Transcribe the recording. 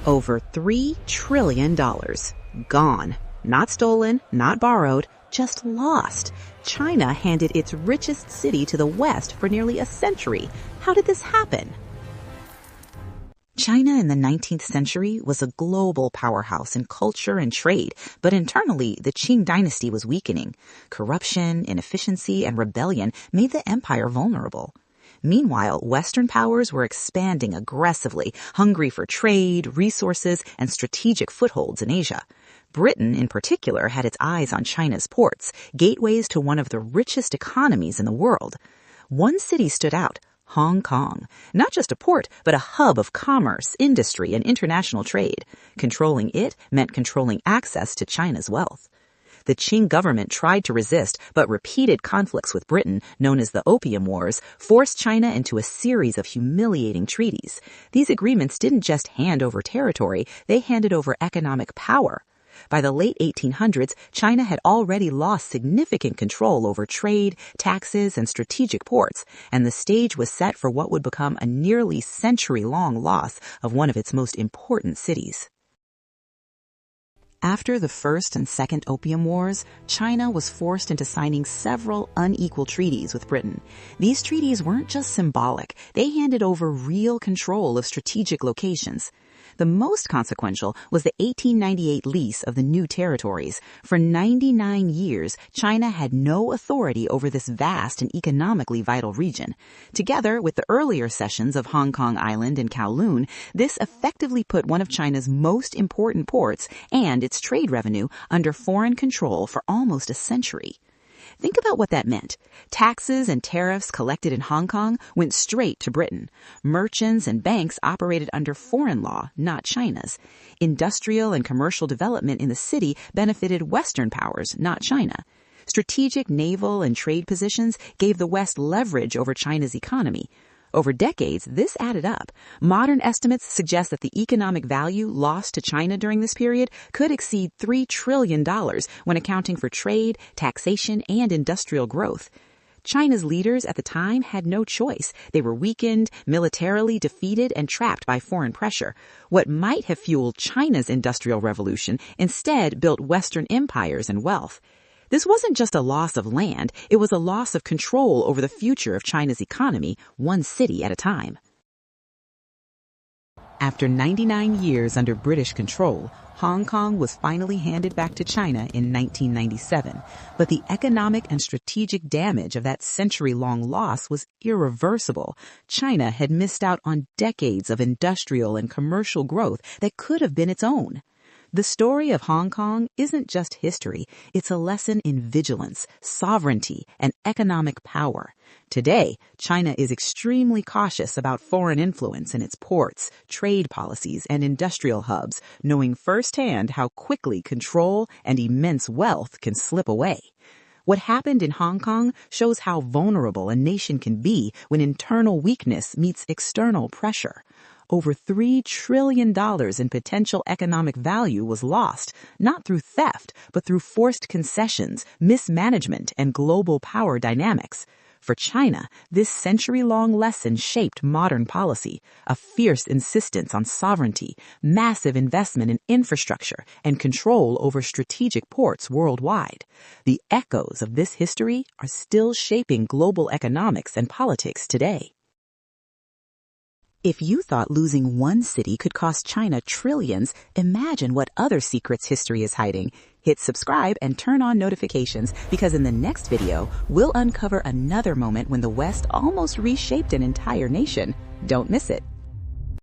Over $3 trillion. Gone. Not stolen, not borrowed, just lost. China handed its richest city to the West for nearly a century. How did this happen? China in the 19th century was a global powerhouse in culture and trade, but internally, the Qing dynasty was weakening. Corruption, inefficiency, and rebellion made the empire vulnerable. Meanwhile, Western powers were expanding aggressively, hungry for trade, resources, and strategic footholds in Asia. Britain, in particular, had its eyes on China's ports, gateways to one of the richest economies in the world. One city stood out: Hong Kong. Not just a port, but a hub of commerce, industry, and international trade. Controlling it meant controlling access to China's wealth. The Qing government tried to resist, but repeated conflicts with Britain, known as the Opium Wars, forced China into a series of humiliating treaties. These agreements didn't just hand over territory, they handed over economic power. By the late 1800s, China had already lost significant control over trade, taxes, and strategic ports, and the stage was set for what would become a nearly century-long loss of one of its most important cities. After the First and Second Opium Wars, China was forced into signing several unequal treaties with Britain. These treaties weren't just symbolic, they handed over real control of strategic locations. The most consequential was the 1898 lease of the new territories. For 99 years, China had no authority over this vast and economically vital region. Together with the earlier cessions of Hong Kong Island and Kowloon, this effectively put one of China's most important ports and its trade revenue under foreign control for almost a century. Think about what that meant. Taxes and tariffs collected in Hong Kong went straight to Britain. Merchants and banks operated under foreign law, not China's. Industrial and commercial development in the city benefited Western powers, not China. Strategic naval and trade positions gave the West leverage over China's economy. Over decades, this added up. Modern estimates suggest that the economic value lost to China during this period could exceed $3 trillion when accounting for trade, taxation, and industrial growth. China's leaders at the time had no choice. They were weakened, militarily defeated, and trapped by foreign pressure. What might have fueled China's industrial revolution instead built Western empires and wealth. This wasn't just a loss of land, it was a loss of control over the future of China's economy, one city at a time. After 99 years under British control, Hong Kong was finally handed back to China in 1997. But the economic and strategic damage of that century-long loss was irreversible. China had missed out on decades of industrial and commercial growth that could have been its own. The story of Hong Kong isn't just history, it's a lesson in vigilance, sovereignty, and economic power. Today, China is extremely cautious about foreign influence in its ports, trade policies, and industrial hubs, knowing firsthand how quickly control and immense wealth can slip away. What happened in Hong Kong shows how vulnerable a nation can be when internal weakness meets external pressure. Over $3 trillion in potential economic value was lost, not through theft, but through forced concessions, mismanagement, and global power dynamics. For China, this century-long lesson shaped modern policy, a fierce insistence on sovereignty, massive investment in infrastructure, and control over strategic ports worldwide. The echoes of this history are still shaping global economics and politics today. If you thought losing one city could cost China trillions, imagine what other secrets history is hiding. Hit subscribe and turn on notifications because in the next video, we'll uncover another moment when the West almost reshaped an entire nation. Don't miss it.